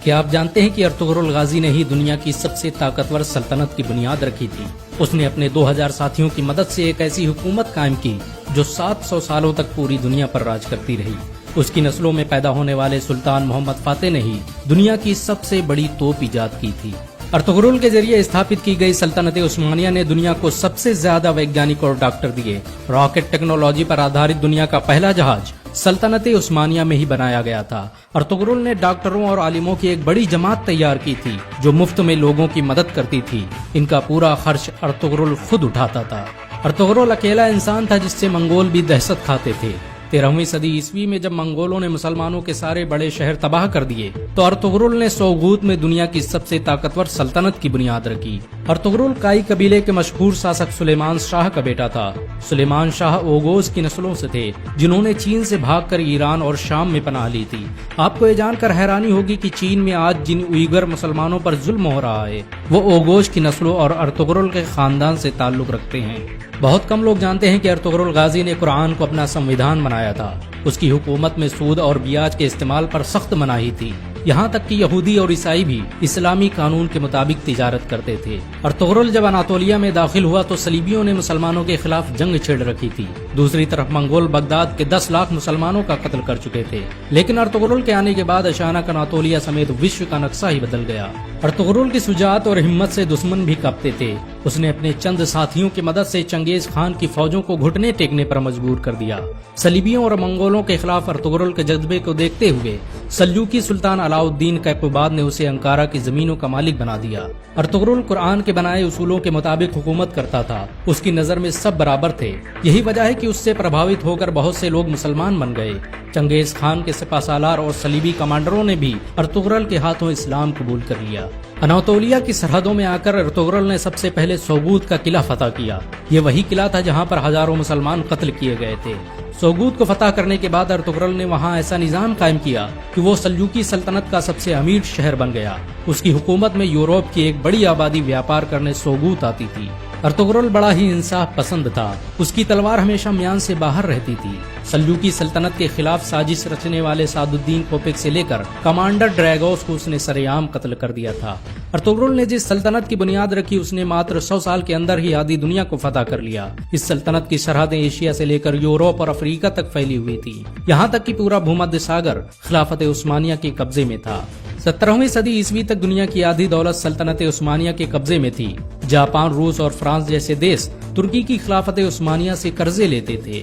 کیا آپ جانتے ہیں کہ ارطغرل غازی نے ہی دنیا کی سب سے طاقتور سلطنت کی بنیاد رکھی تھی؟ اس نے اپنے 2000 ساتھیوں کی مدد سے ایک ایسی حکومت قائم کی جو 700 سالوں تک پوری دنیا پر راج کرتی رہی۔ اس کی نسلوں میں پیدا ہونے والے سلطان محمد فاتح نے ہی دنیا کی سب سے بڑی توپ ایجاد کی تھی۔ ارطغرل کے ذریعے استھاپت کی گئی سلطنت عثمانیہ نے دنیا کو سب سے زیادہ ویگیانک اور ڈاکٹر دیے۔ راکٹ ٹیکنالوجی پر آدھارت دنیا کا پہلا جہاز سلطنت عثمانیہ میں ہی بنایا گیا تھا۔ ارطغرل نے ڈاکٹروں اور عالموں کی ایک بڑی جماعت تیار کی تھی جو مفت میں لوگوں کی مدد کرتی تھی۔ ان کا پورا خرچ ارطغرل خود اٹھاتا تھا۔ ارطغرل اکیلا انسان تھا جس سے منگول بھی دہشت کھاتے تھے۔ 13ویں صدی عیسوی میں جب منگولوں نے مسلمانوں کے سارے بڑے شہر تباہ کر دیے تو ارطغرل نے سوغوت میں دنیا کی سب سے طاقتور سلطنت کی بنیاد رکھی۔ ارطغرل کائی قبیلے کے مشہور شاسک سلیمان شاہ کا بیٹا تھا۔ سلیمان شاہ اوغوز کی نسلوں سے تھے جنہوں نے چین سے بھاگ کر ایران اور شام میں پناہ لی تھی۔ آپ کو یہ جان کر حیرانی ہوگی کہ چین میں آج جن اوئیگر مسلمانوں پر ظلم ہو رہا ہے وہ اوغوز کی نسلوں اور ارطغرل کے خاندان سے تعلق رکھتے ہیں۔ بہت کم لوگ جانتے ہیں کہ ارطغرل غازی نے قرآن کو اپنا سنویدھان بنایا تھا۔ اس کی حکومت میں سود اور بیاج کے استعمال پر سخت مناہی تھی، یہاں تک کہ یہودی اور عیسائی بھی اسلامی قانون کے مطابق تجارت کرتے تھے۔ ارطغرل جب اناطولیہ میں داخل ہوا تو صلیبیوں نے مسلمانوں کے خلاف جنگ چھیڑ رکھی تھی۔ دوسری طرف منگول بغداد کے 10 لاکھ مسلمانوں کا قتل کر چکے تھے، لیکن ارطغرل کے آنے کے بعد اچانک اناطولیہ سمیت وشو کا نقشہ ہی بدل گیا۔ ارطغرل کی شجاعت اور ہمت سے دشمن بھی کانپتے تھے۔ اس نے اپنے چند ساتھیوں کی مدد سے چنگیز خان کی فوجوں کو گھٹنے ٹیکنے پر مجبور کر دیا۔ صلیبیوں اور منگولوں کے خلاف ارطغرل کے جذبے کو دیکھتے ہوئے سلجوقی سلطان علاؤالدین کیقوباد نے اسے انکارا کی زمینوں کا مالک بنا دیا۔ ارطغرل قرآن کے بنائے اصولوں کے مطابق حکومت کرتا تھا۔ اس کی نظر میں سب برابر تھے، یہی وجہ ہے کہ اس سے پربھاوت ہو کر بہت سے لوگ مسلمان بن گئے۔ چنگیز خان کے سپہ سالار اور صلیبی کمانڈروں نے بھی ارطغرل کے ہاتھوں اسلام قبول کر لیا۔ اناطولیہ کی سرحدوں میں آ کر ارطغرل نے سب سے پہلے سوغوت کا قلعہ فتح کیا۔ یہ وہی قلعہ تھا جہاں پر ہزاروں مسلمان قتل کیے گئے تھے۔ سوغوت کو فتح کرنے کے بعد ارطغرل نے وہاں ایسا نظام قائم کیا کہ وہ سلجوقی سلطنت کا سب سے امیر شہر بن گیا۔ اس کی حکومت میں یورپ کی ایک بڑی آبادی ویاپار کرنے سوغوت آتی تھی۔ ارطغرل بڑا ہی انصاف پسند تھا۔ اس کی تلوار ہمیشہ میان سے باہر رہتی تھی۔ سلجوقی سلطنت کے خلاف سازش رچنے والے سعد الدین کوپک سے لے کر کمانڈر ڈریگوس کو اس نے سرے عام قتل کر دیا تھا۔ ارطغرل نے جس سلطنت کی بنیاد رکھی اس نے ماتر 100 سال کے اندر ہی آدھی دنیا کو فتح کر لیا۔ اس سلطنت کی سرحدیں ایشیا سے لے کر یورپ اور افریقہ تک پھیلی ہوئی تھی، یہاں تک کہ پورا بھومدھیہ ساگر خلافت عثمانیہ کے قبضے میں تھا۔ 17ویں صدی عیسوی تک دنیا کی آدھی دولت سلطنت عثمانیہ کے قبضے میں تھی۔ جاپان، روس اور فرانس جیسے دیش ترکی کی خلافت عثمانیہ سے قرضے لیتے تھے۔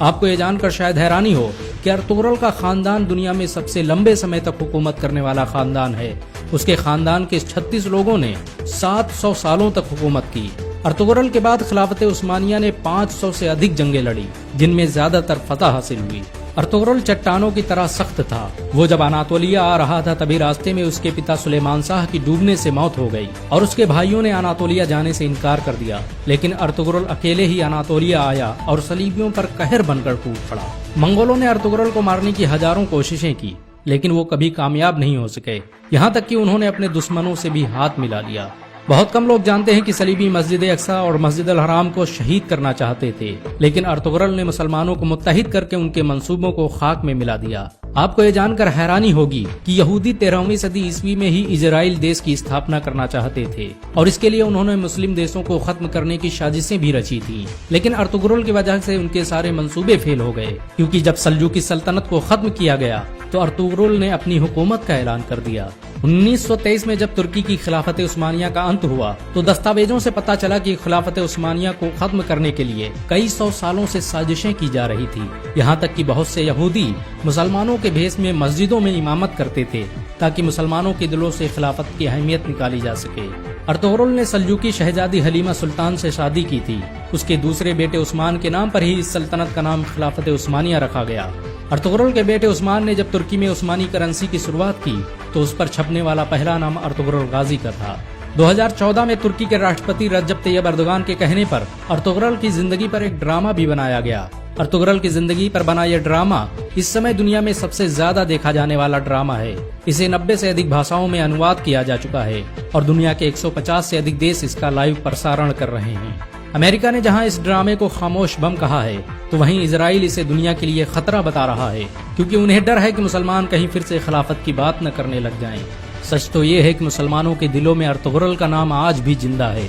آپ کو یہ جان کر شاید حیرانی ہو کہ ارطغرل کا خاندان دنیا میں سب سے لمبے سمے تک حکومت کرنے والا خاندان ہے۔ اس کے خاندان کے 36 لوگوں نے 700 سالوں تک حکومت کی۔ ارطغرل کے بعد خلافت عثمانیہ نے 500 سے ادھک جنگیں لڑی جن میں زیادہ تر فتح حاصل ہوئی۔ ارطغرل چٹانوں کی طرح سخت تھا۔ وہ جب اناطولیہ آ رہا تھا تبھی راستے میں اس کے پتا سلیمان شاہ کی ڈوبنے سے موت ہو گئی اور اس کے بھائیوں نے اناطولیہ جانے سے انکار کر دیا، لیکن ارطغرل اکیلے ہی اناطولیہ آیا اور صلیبیوں پر قہر بن کر ٹوٹ پڑا۔ منگولوں نے ارطغرل کو مارنے کی ہزاروں کوششیں کی لیکن وہ کبھی کامیاب نہیں ہو سکے، یہاں تک کہ انہوں نے اپنے دشمنوں سے بھی ہاتھ ملا لیا۔ بہت کم لوگ جانتے ہیں کہ صلیبی مسجد اقصی اور مسجد الحرام کو شہید کرنا چاہتے تھے، لیکن ارطغرل نے مسلمانوں کو متحد کر کے ان کے منصوبوں کو خاک میں ملا دیا۔ آپ کو یہ جان کر حیرانی ہوگی کہ یہودی 13ویں صدی عیسوی میں ہی اسرائیل دیش کی استھاپنا کرنا چاہتے تھے اور اس کے لیے انہوں نے مسلم دیشوں کو ختم کرنے کی سازشیں بھی رچی تھی، لیکن ارطغرل کی وجہ سے ان کے سارے منصوبے فیل ہو گئے، کیونکہ جب سلجوقی سلطنت کو ختم کیا گیا تو ارطغرل نے اپنی حکومت کا اعلان کر دیا۔ 1923 میں جب ترکی کی خلافت عثمانیہ کا انت ہوا تو دستاویزوں سے پتہ چلا کہ خلافت عثمانیہ کو ختم کرنے کے لیے کئی 100 سالوں سے سازشیں کی جا رہی تھی، یہاں تک کہ بہت سے یہودی مسلمانوں کے بھیس میں مسجدوں میں امامت کرتے تھے تاکہ مسلمانوں کے دلوں سے خلافت کی اہمیت نکالی جا سکے۔ ارطغرل نے سلجوقی شہزادی حلیمہ سلطان سے شادی کی تھی۔ اس کے دوسرے بیٹے عثمان کے نام پر ہی اس سلطنت کا نام خلافت عثمانیہ رکھا گیا۔ ارطغرل کے بیٹے عثمان نے جب ترکی میں عثمانی کرنسی کی شروعات کی تو اس پر چھپنے والا پہلا نام ارطغرل غازی کا تھا۔ 2014 میں ترکی کے راشٹرپتی رجب طیب اردوغان کے کہنے پر ارطغرل کی زندگی پر ایک ڈرامہ بھی بنایا گیا۔ ارطغرل کی زندگی پر بنا یہ ڈرامہ اس سمے دنیا میں سب سے زیادہ دیکھا جانے والا ڈرامہ ہے۔ اسے 90 سے ادھک بھاشاؤں میں انواد کیا جا چکا ہے اور دنیا کے 150 سے ادھک دیش اس کا لائیو پرسارن کر رہے ہیں۔ امریکہ نے جہاں اس ڈرامے کو خاموش بم کہا ہے تو وہیں اسرائیل اسے دنیا کے لیے خطرہ بتا رہا ہے، کیونکہ انہیں ڈر ہے کہ مسلمان کہیں پھر سے خلافت کی بات نہ کرنے لگ جائیں۔ سچ تو یہ ہے کہ مسلمانوں کے دلوں میں ارطغرل کا نام آج بھی زندہ ہے،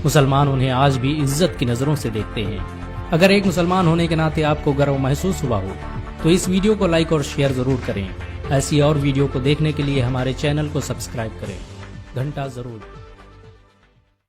مسلمان انہیں آج بھی عزت کی نظروں سے دیکھتے ہیں۔ اگر ایک مسلمان ہونے کے ناطے آپ کو گرو محسوس ہوا ہو تو اس ویڈیو کو لائک اور شیئر ضرور کریں۔ ایسی اور ویڈیو کو دیکھنے کے لیے ہمارے چینل کو سبسکرائب کریں، گھنٹا ضرور